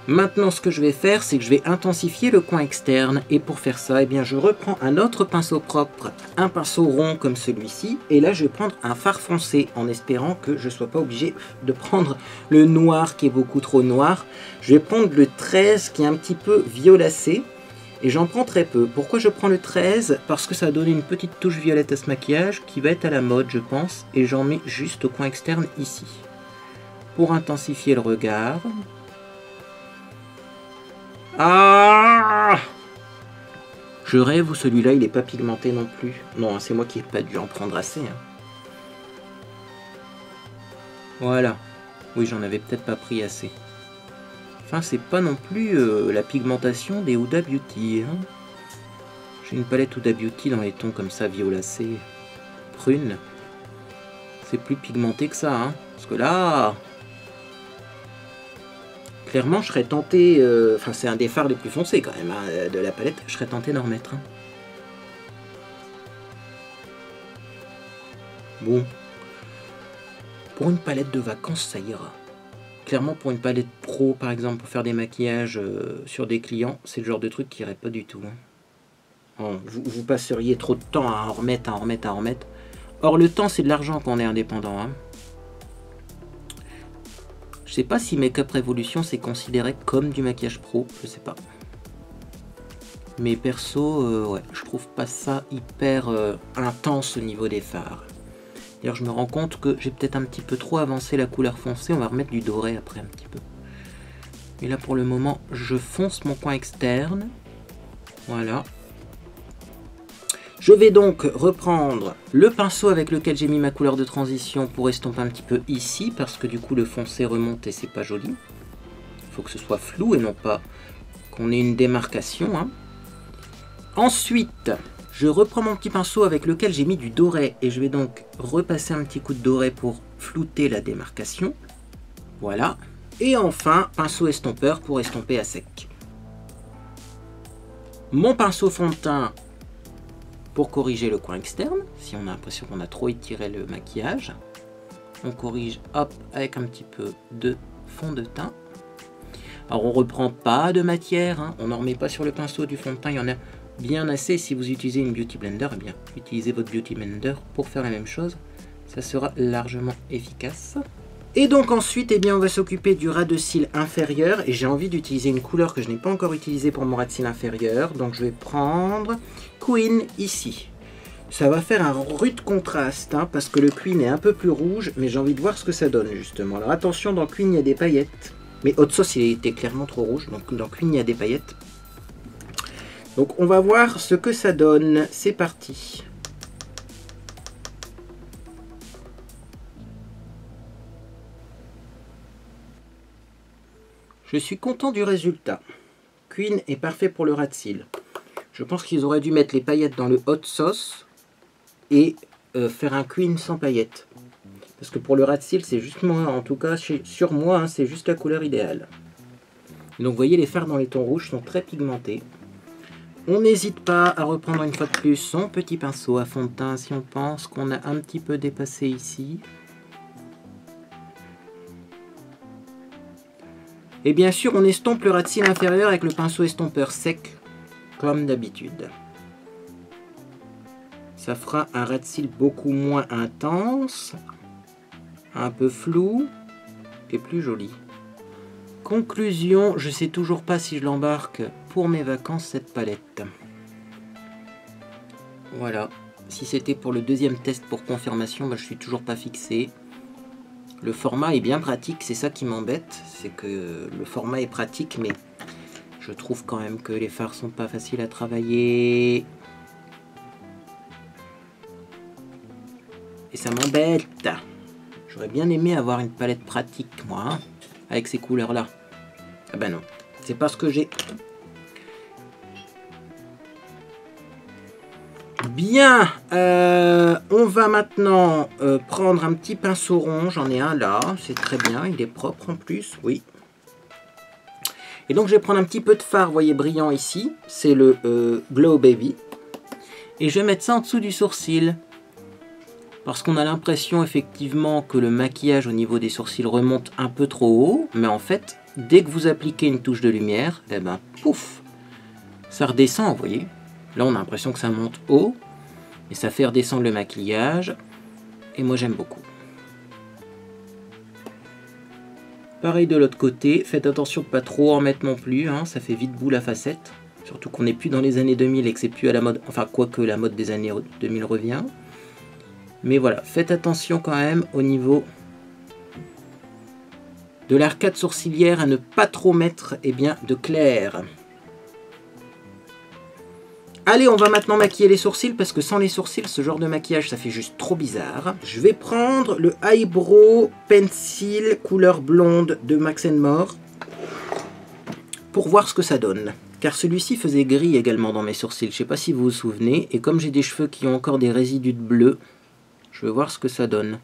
[SPEAKER 1] Maintenant, ce que je vais faire, c'est que je vais intensifier le coin externe. Et pour faire ça, eh bien, je reprends un autre pinceau propre, un pinceau rond comme celui-ci. Et là, je vais prendre un fard foncé, en espérant que je ne sois pas obligé de prendre le noir qui est beaucoup trop noir. Je vais prendre le 13 qui est un petit peu violacé. Et j'en prends très peu. Pourquoi je prends le 13? Parce que ça va donner une petite touche violette à ce maquillage qui va être à la mode, je pense. Et j'en mets juste au coin externe ici. Pour intensifier le regard. Ah! Je rêve où celui-là il n'est pas pigmenté non plus. Non, c'est moi qui n'ai pas dû en prendre assez. Hein. Voilà. Oui, j'en avais peut-être pas pris assez. Enfin, c'est pas non plus la pigmentation des Huda Beauty. Hein. J'ai une palette Huda Beauty dans les tons comme ça, violacés, prune. C'est plus pigmenté que ça. Hein. Parce que là, clairement, je serais tenté... Enfin, c'est un des fards les plus foncés quand même hein, de la palette. Je serais tenté d'en remettre. Hein. Bon. Pour une palette de vacances, ça ira. Clairement, pour une palette pro, par exemple, pour faire des maquillages sur des clients, c'est le genre de truc qui irait pas du tout. Hein. Oh, vous passeriez trop de temps à en remettre, à en remettre, à en remettre. Or, le temps, c'est de l'argent quand on est indépendant. Hein. Je sais pas si Make Up Revolution, c'est considéré comme du maquillage pro, je sais pas. Mais perso, ouais, je trouve pas ça hyper intense au niveau des fards. D'ailleurs, je me rends compte que j'ai peut-être un petit peu trop avancé la couleur foncée. On va remettre du doré après un petit peu. Et là, pour le moment, je fonce mon coin externe. Voilà. Je vais donc reprendre le pinceau avec lequel j'ai mis ma couleur de transition pour estomper un petit peu ici. Parce que du coup, le foncé remonte et c'est pas joli. Il faut que ce soit flou et non pas qu'on ait une démarcation. Hein. Ensuite... je reprends mon petit pinceau avec lequel j'ai mis du doré et je vais donc repasser un petit coup de doré pour flouter la démarcation. Voilà. Et enfin, pinceau estompeur pour estomper à sec. Mon pinceau fond de teint pour corriger le coin externe, si on a l'impression qu'on a trop étiré le maquillage. On corrige, hop, avec un petit peu de fond de teint. Alors on reprend pas de matière, hein, on n'en remet pas sur le pinceau du fond de teint, il y en a bien assez. Si vous utilisez une Beauty Blender, eh bien, utilisez votre Beauty Blender pour faire la même chose. Ça sera largement efficace. Et donc ensuite, eh bien, on va s'occuper du ras de cils inférieur. Et j'ai envie d'utiliser une couleur que je n'ai pas encore utilisée pour mon ras de cils inférieur. Donc je vais prendre Queen ici. Ça va faire un rude contraste, hein, parce que le Queen est un peu plus rouge. Mais j'ai envie de voir ce que ça donne, justement. Alors attention, dans Queen, il y a des paillettes. Mais Hot Sauce, il était clairement trop rouge. Donc dans Queen, il y a des paillettes. Donc on va voir ce que ça donne. C'est parti. Je suis content du résultat. Queen est parfait pour le ras de cils. Je pense qu'ils auraient dû mettre les paillettes dans le Hot Sauce et faire un Queen sans paillettes. Parce que pour le ras de cils, c'est juste moi, en tout cas sur moi, hein, c'est juste la couleur idéale. Donc vous voyez, les fards dans les tons rouges sont très pigmentés. On n'hésite pas à reprendre une fois de plus son petit pinceau à fond de teint si on pense qu'on a un petit peu dépassé ici. Et bien sûr, on estompe le ras de cils inférieur avec le pinceau estompeur sec, comme d'habitude. Ça fera un ras de cils beaucoup moins intense, un peu flou et plus joli. Conclusion, je sais toujours pas si je l'embarque pour mes vacances cette palette. Voilà, si c'était pour le deuxième test pour confirmation, bah, je suis toujours pas fixé. Le format est bien pratique, c'est ça qui m'embête, c'est que le format est pratique, mais je trouve quand même que les fards sont pas faciles à travailler. Et ça m'embête. J'aurais bien aimé avoir une palette pratique, moi, hein, avec ces couleurs-là. Ah ben non, c'est pas ce que j'ai. Bien, on va maintenant prendre un petit pinceau rond, j'en ai un là, c'est très bien, il est propre en plus, oui. Et donc je vais prendre un petit peu de fard, vous voyez, brillant ici, c'est le Glow Baby. Et je vais mettre ça en dessous du sourcil. Parce qu'on a l'impression effectivement que le maquillage au niveau des sourcils remonte un peu trop haut, mais en fait, dès que vous appliquez une touche de lumière, eh ben, pouf, ça redescend, vous voyez. Là, on a l'impression que ça monte haut, et ça fait redescendre le maquillage, et moi j'aime beaucoup. Pareil de l'autre côté, faites attention de pas trop en mettre non plus, hein, ça fait vite boule à facettes. Surtout qu'on n'est plus dans les années 2000 et que c'est plus à la mode, enfin quoique la mode des années 2000 revient. Mais voilà, faites attention quand même au niveau de l'arcade sourcilière à ne pas trop mettre de clair. Allez, on va maintenant maquiller les sourcils parce que sans les sourcils, ce genre de maquillage, ça fait juste trop bizarre. Je vais prendre le Eyebrow Pencil couleur blonde de Max & More pour voir ce que ça donne. Car celui-ci faisait gris également dans mes sourcils, je ne sais pas si vous vous souvenez. Et comme j'ai des cheveux qui ont encore des résidus de bleu, je vais voir ce que ça donne.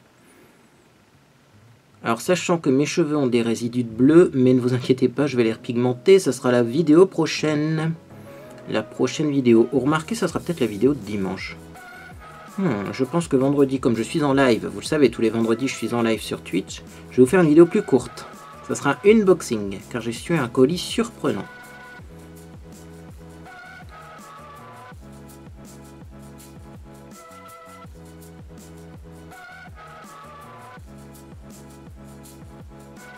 [SPEAKER 1] Alors sachant que mes cheveux ont des résidus de bleu, mais ne vous inquiétez pas, je vais les repigmenter, ça sera la vidéo prochaine. La prochaine vidéo. Vous remarquez, ça sera peut-être la vidéo de dimanche. Je pense que vendredi, comme je suis en live, vous le savez, tous les vendredis je suis en live sur Twitch, je vais vous faire une vidéo plus courte. Ça sera un unboxing, car j'ai reçu un colis surprenant.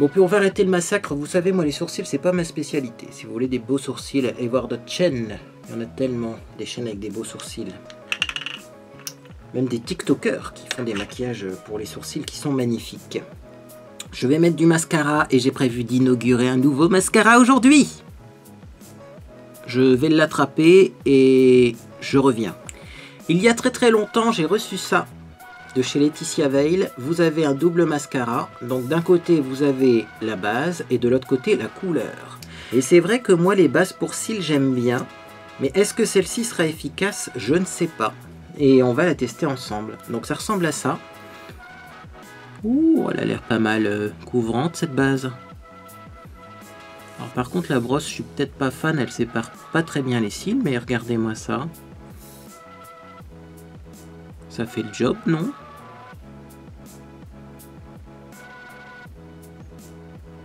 [SPEAKER 1] Bon, puis on va arrêter le massacre. Vous savez, moi, les sourcils, c'est pas ma spécialité. Si vous voulez des beaux sourcils, allez voir d'autres chaînes. Il y en a tellement, des chaînes avec des beaux sourcils. Même des TikTokers qui font des maquillages pour les sourcils qui sont magnifiques. Je vais mettre du mascara et j'ai prévu d'inaugurer un nouveau mascara aujourd'hui. Je vais l'attraper et je reviens. Il y a très longtemps, j'ai reçu ça de chez Laetitia Veil. Vous avez un double mascara, donc d'un côté vous avez la base et de l'autre côté la couleur. Et c'est vrai que moi les bases pour cils j'aime bien, mais est-ce que celle-ci sera efficace? Je ne sais pas. Et on va la tester ensemble. Donc ça ressemble à ça. Ouh, elle a l'air pas mal couvrante cette base. Alors par contre la brosse, je suis peut-être pas fan, elle sépare pas très bien les cils, mais regardez-moi ça. Ça fait le job, non?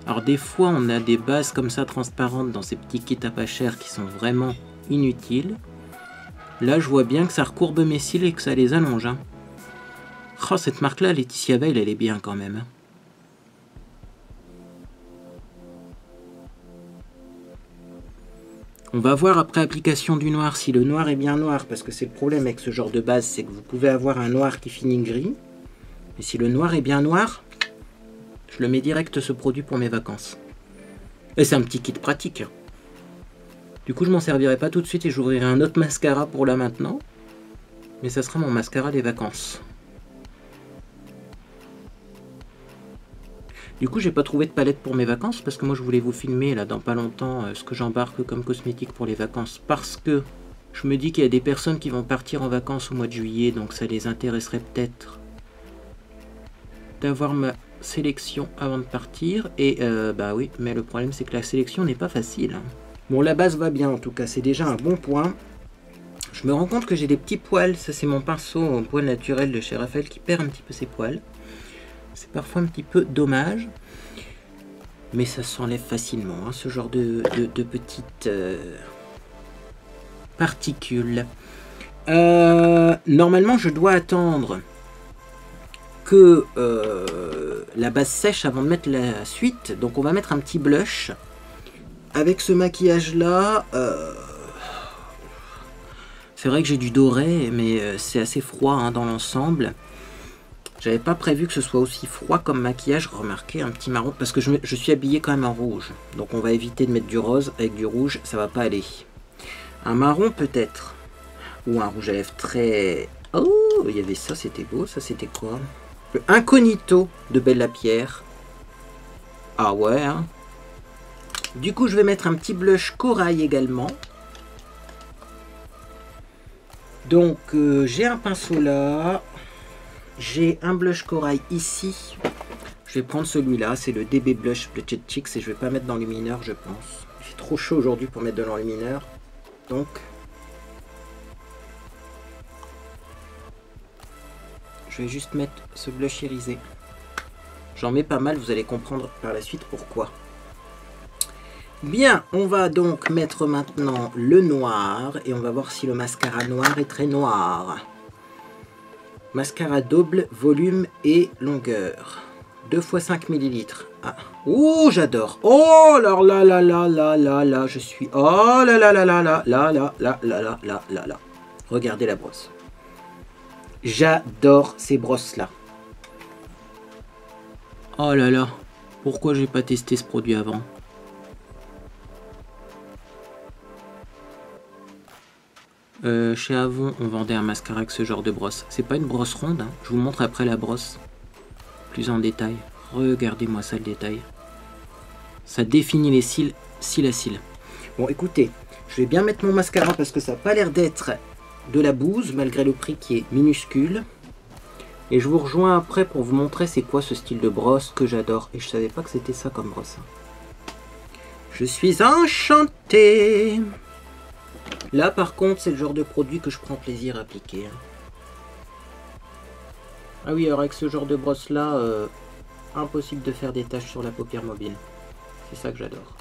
[SPEAKER 1] Alors des fois on a des bases comme ça transparentes dans ces petits kits à pas cher qui sont vraiment inutiles. Là je vois bien que ça recourbe mes cils et que ça les allonge. Hein. Oh, cette marque là, Laetitia Veil, elle est bien quand même. On va voir après application du noir si le noir est bien noir, parce que c'est le problème avec ce genre de base, c'est que vous pouvez avoir un noir qui finit gris. Et si le noir est bien noir, je le mets direct ce produit pour mes vacances. Et c'est un petit kit pratique. Du coup je m'en servirai pas tout de suite et j'ouvrirai un autre mascara pour là maintenant. Mais ça sera mon mascara des vacances. Du coup j'ai pas trouvé de palette pour mes vacances parce que moi je voulais vous filmer là dans pas longtemps ce que j'embarque comme cosmétique pour les vacances. Parce que je me dis qu'il y a des personnes qui vont partir en vacances au mois de juillet, donc ça les intéresserait peut-être d'avoir ma sélection avant de partir. Et bah oui, mais le problème c'est que la sélection n'est pas facile. Hein. Bon, la base va bien en tout cas, c'est déjà un bon point. Je me rends compte que j'ai des petits poils, ça c'est mon pinceau en poil naturel de chez Raphaël qui perd un petit peu ses poils. C'est parfois un petit peu dommage, mais ça s'enlève facilement, hein, ce genre de petites particules. Normalement, je dois attendre que la base sèche avant de mettre la suite. Donc on va mettre un petit blush. Avec ce maquillage là, c'est vrai que j'ai du doré, mais c'est assez froid hein, dans l'ensemble. J'avais pas prévu que ce soit aussi froid comme maquillage. Remarquez un petit marron, parce que je suis habillé quand même en rouge. Donc on va éviter de mettre du rose avec du rouge, ça va pas aller. Un marron peut-être. Ou un rouge à lèvres très... Oh, il y avait ça, c'était beau. Ça c'était quoi? Le Incognito de Belle Lapierre. Ah ouais hein. Du coup je vais mettre un petit blush corail également. Donc j'ai un pinceau là. J'ai un blush corail ici. Je vais prendre celui-là, c'est le DB Blush Blush Cheeks et je vais pas mettre d'enlumineur je pense. Il fait trop chaud aujourd'hui pour mettre de l'enlumineur. Donc je vais juste mettre ce blush irisé. J'en mets pas mal, vous allez comprendre par la suite pourquoi. Bien, on va donc mettre maintenant le noir et on va voir si le mascara noir est très noir. Mascara double, volume et longueur. 2 x 5 ml. Ah. Oh, j'adore. Oh là là là là là là là, je suis... Oh là là là là là là là là là là là là là. Regardez la brosse. J'adore ces brosses-là. Oh là là. Pourquoi j'ai pas testé ce produit avant? Chez Avon, on vendait un mascara avec ce genre de brosse. C'est pas une brosse ronde, hein. Je vous montre après la brosse. Plus en détail. Regardez-moi ça le détail. Ça définit les cils, cils à cils. Bon écoutez, je vais bien mettre mon mascara parce que ça n'a pas l'air d'être de la bouse, malgré le prix qui est minuscule. Et je vous rejoins après pour vous montrer c'est quoi ce style de brosse que j'adore. Et je savais pas que c'était ça comme brosse. Je suis enchanté. Là par contre c'est le genre de produit que je prends plaisir à appliquer. Ah oui, alors avec ce genre de brosse là, impossible de faire des taches sur la paupière mobile. C'est ça que j'adore.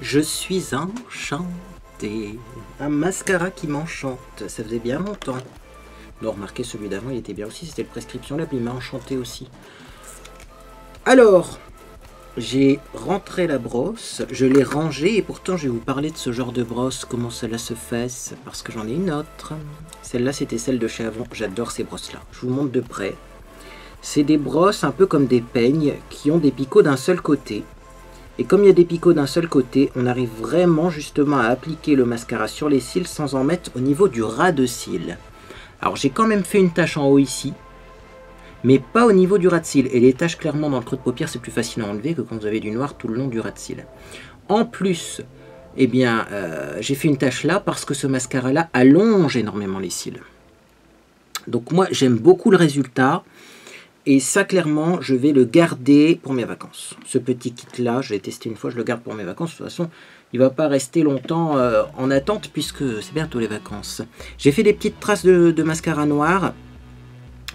[SPEAKER 1] Je suis enchanté. Un mascara qui m'enchante. Ça faisait bien longtemps. Non, remarquez celui d'avant il était bien aussi. C'était le Prescription Lab, il m'a enchanté aussi. Alors... j'ai rentré la brosse, je l'ai rangée et pourtant je vais vous parler de ce genre de brosse, comment cela se fait, parce que j'en ai une autre. Celle-là c'était celle de chez Avon, j'adore ces brosses-là. Je vous montre de près. C'est des brosses un peu comme des peignes qui ont des picots d'un seul côté. Et comme il y a des picots d'un seul côté, on arrive vraiment justement à appliquer le mascara sur les cils sans en mettre au niveau du ras de cils. Alors j'ai quand même fait une tache en haut ici. Mais pas au niveau du ras de cils. Et les taches clairement dans le creux de paupière, c'est plus facile à enlever que quand vous avez du noir tout le long du ras de cils. En plus, eh bien, j'ai fait une tache là parce que ce mascara-là allonge énormément les cils. Donc moi, j'aime beaucoup le résultat. Et ça, clairement, je vais le garder pour mes vacances. Ce petit kit-là, je l'ai testé une fois, je le garde pour mes vacances. De toute façon, il ne va pas rester longtemps en attente puisque c'est bientôt les vacances. J'ai fait des petites traces de mascara noir.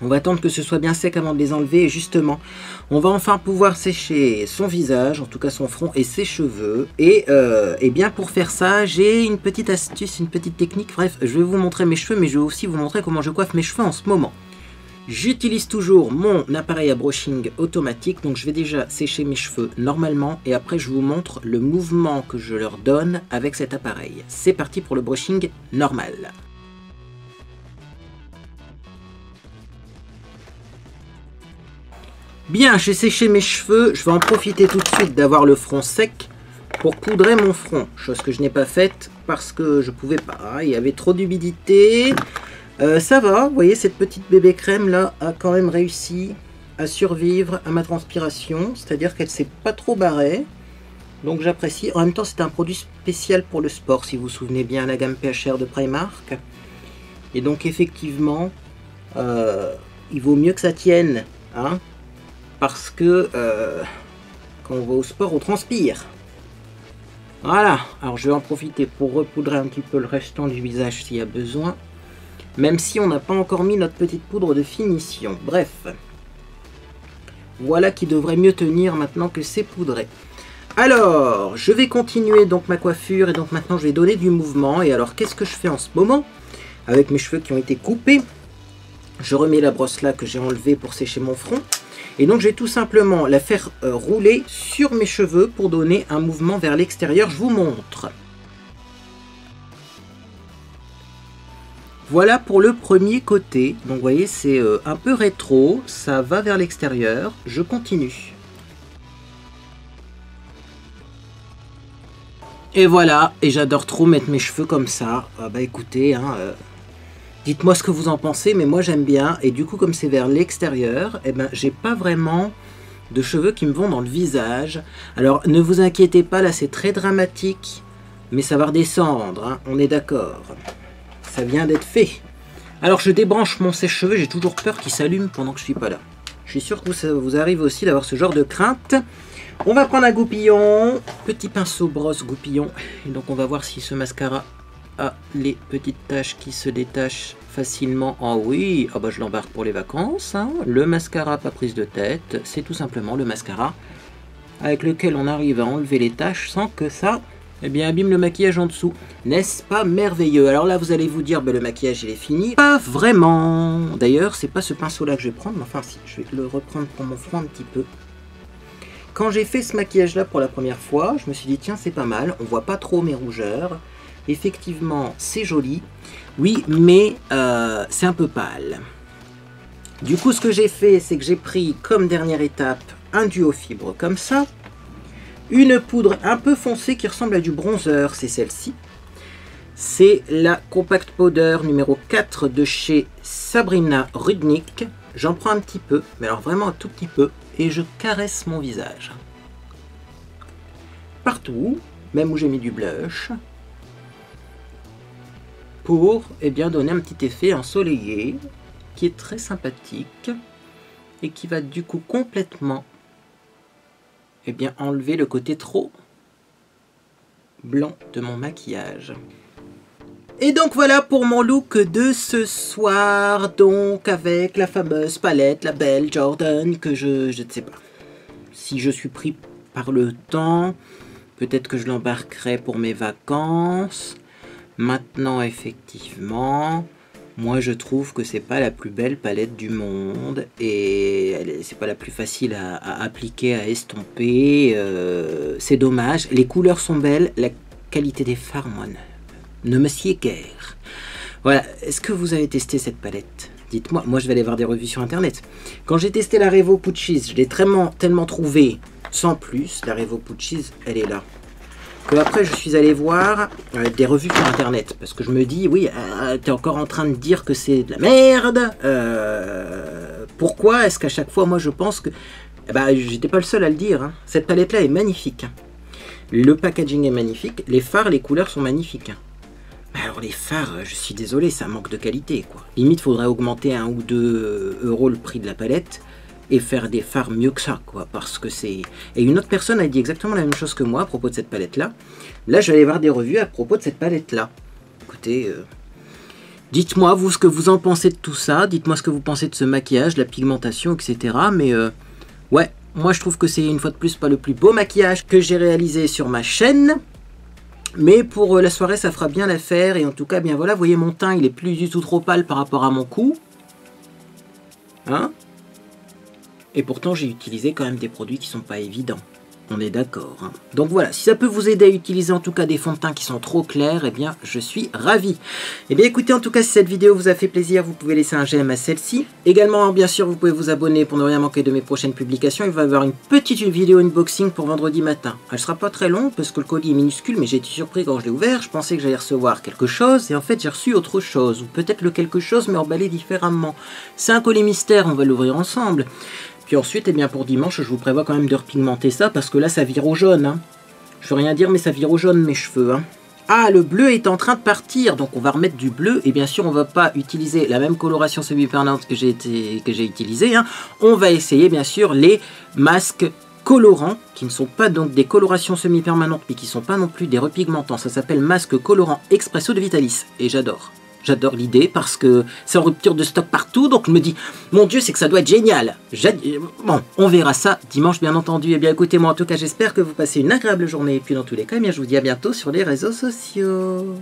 [SPEAKER 1] On va attendre que ce soit bien sec avant de les enlever et justement, on va enfin pouvoir sécher son visage, en tout cas son front et ses cheveux. Et bien pour faire ça, j'ai une petite astuce, une petite technique. Bref, je vais vous montrer mes cheveux, mais je vais aussi vous montrer comment je coiffe mes cheveux en ce moment. J'utilise toujours mon appareil à brushing automatique, donc je vais déjà sécher mes cheveux normalement et après je vous montre le mouvement que je leur donne avec cet appareil. C'est parti pour le brushing normal. Bien, j'ai séché mes cheveux, je vais en profiter tout de suite d'avoir le front sec pour poudrer mon front, chose que je n'ai pas faite parce que je pouvais pas, il y avait trop d'humidité. Ça va, vous voyez cette petite bébé crème là a quand même réussi à survivre à ma transpiration, c'est-à-dire qu'elle s'est pas trop barrée, donc j'apprécie. En même temps c'est un produit spécial pour le sport, si vous vous souvenez bien, la gamme PHR de Primark, et donc effectivement il vaut mieux que ça tienne, hein. Parce que quand on va au sport, on transpire. Voilà, alors je vais en profiter pour repoudrer un petit peu le restant du visage s'il y a besoin. Même si on n'a pas encore mis notre petite poudre de finition. Bref. Voilà qui devrait mieux tenir maintenant que c'est poudré. Alors, je vais continuer donc ma coiffure et donc maintenant je vais donner du mouvement. Et alors, qu'est-ce que je fais en ce moment avec mes cheveux qui ont été coupés? Je remets la brosse là que j'ai enlevée pour sécher mon front. Et donc je vais tout simplement la faire rouler sur mes cheveux pour donner un mouvement vers l'extérieur. Je vous montre. Voilà pour le premier côté. Donc vous voyez, c'est un peu rétro, ça va vers l'extérieur. Je continue. Et voilà, et j'adore trop mettre mes cheveux comme ça. Ah bah écoutez, hein, dites-moi ce que vous en pensez, mais moi j'aime bien. Et du coup, comme c'est vers l'extérieur, eh ben j'ai pas vraiment de cheveux qui me vont dans le visage. Alors ne vous inquiétez pas, là c'est très dramatique, mais ça va redescendre, hein, on est d'accord. Ça vient d'être fait. Alors je débranche mon sèche-cheveux, j'ai toujours peur qu'il s'allume pendant que je suis pas là. Je suis sûr que ça vous arrive aussi d'avoir ce genre de crainte. On va prendre un goupillon, petit pinceau brosse goupillon. Et donc on va voir si ce mascara a les petites taches qui se détachent facilement. Ah oui, ah bah je l'embarque pour les vacances. Hein. Le mascara pas prise de tête, c'est tout simplement le mascara avec lequel on arrive à enlever les taches sans que ça... eh bien, abîme le maquillage en dessous. N'est-ce pas merveilleux? Alors là, vous allez vous dire, ben, le maquillage, il est fini. Pas vraiment. D'ailleurs, c'est pas ce pinceau-là que je vais prendre. Mais enfin, si, je vais le reprendre pour mon front un petit peu. Quand j'ai fait ce maquillage-là pour la première fois, je me suis dit, tiens, c'est pas mal. On voit pas trop mes rougeurs. Effectivement, c'est joli. Oui, mais c'est un peu pâle. Du coup, ce que j'ai fait, c'est que j'ai pris comme dernière étape un duo fibre comme ça. Une poudre un peu foncée qui ressemble à du bronzer, c'est celle-ci. C'est la Compact Powder numéro 4 de chez Sabrina Rudnick. J'en prends un petit peu, mais alors vraiment un tout petit peu, et je caresse mon visage. Partout, même où j'ai mis du blush, pour bien donner un petit effet ensoleillé, qui est très sympathique, et qui va du coup complètement enlever le côté trop blanc de mon maquillage. Et donc voilà pour mon look de ce soir, donc avec la fameuse palette, la belle Jordan, que je ne sais pas. Si je suis pris par le temps, peut-être que je l'embarquerai pour mes vacances. Maintenant, effectivement, moi je trouve que c'est pas la plus belle palette du monde et c'est pas la plus facile à appliquer, à estomper. C'est dommage. Les couleurs sont belles, la qualité des fards, moi, ne me sied guère. Voilà. Est-ce que vous avez testé cette palette? Dites-moi. Moi, je vais aller voir des revues sur internet. Quand j'ai testé la Revo Puccis, je l'ai tellement trouvé sans plus. La Revo Puccis, elle est là. Que après, je suis allé voir des revues sur internet. Parce que je me dis, oui, t'es encore en train de dire que c'est de la merde. Pourquoi est-ce qu'à chaque fois, moi, je pense que... j'étais pas le seul à le dire. Hein. Cette palette-là est magnifique. Le packaging est magnifique. Les fards, les couleurs sont magnifiques. Alors les fards, je suis désolé, ça manque de qualité, quoi. Limite, faudrait augmenter 1 ou 2 euros le prix de la palette et faire des fards mieux que ça, quoi, parce que c'est... Et une autre personne a dit exactement la même chose que moi à propos de cette palette-là. Là, je vais aller voir des revues à propos de cette palette-là. Écoutez, dites-moi, vous, ce que vous en pensez de tout ça, dites-moi ce que vous pensez de ce maquillage, de la pigmentation, etc. Mais, ouais, moi, je trouve que c'est, une fois de plus, pas le plus beau maquillage que j'ai réalisé sur ma chaîne. Mais pour la soirée, ça fera bien l'affaire. Et en tout cas, bien voilà, vous voyez, mon teint, il est plus du tout trop pâle par rapport à mon cou. Hein? Et pourtant, j'ai utilisé quand même des produits qui sont pas évidents. On est d'accord. Hein. Donc voilà, si ça peut vous aider à utiliser en tout cas des fonds de teint qui sont trop clairs, eh bien, je suis ravi. Eh bien, écoutez, en tout cas, si cette vidéo vous a fait plaisir, vous pouvez laisser un j'aime à celle-ci. Également, bien sûr, vous pouvez vous abonner pour ne rien manquer de mes prochaines publications. Il va y avoir une petite vidéo unboxing pour vendredi matin. Elle sera pas très longue parce que le colis est minuscule, mais j'ai été surpris quand je l'ai ouvert. Je pensais que j'allais recevoir quelque chose et en fait, j'ai reçu autre chose. Ou peut-être le quelque chose, mais emballé différemment. C'est un colis mystère, on va l'ouvrir ensemble. Puis ensuite, eh bien pour dimanche, je vous prévois quand même de repigmenter ça, parce que là, ça vire au jaune. Hein. Je veux rien dire, mais ça vire au jaune, mes cheveux. Hein. Ah, le bleu est en train de partir, donc on va remettre du bleu. Et bien sûr, on ne va pas utiliser la même coloration semi-permanente que j'ai utilisée. Hein. On va essayer, bien sûr, les masques colorants, qui ne sont pas donc des colorations semi-permanentes, mais qui ne sont pas non plus des repigmentants. Ça s'appelle masque colorant Expresso de Vitalis, et j'adore. J'adore l'idée parce que c'est en rupture de stock partout, donc je me dis, mon Dieu, c'est que ça doit être génial. Bon, on verra ça dimanche, bien entendu. Eh bien, écoutez, moi, en tout cas, j'espère que vous passez une agréable journée. Et puis, dans tous les cas, eh bien, je vous dis à bientôt sur les réseaux sociaux.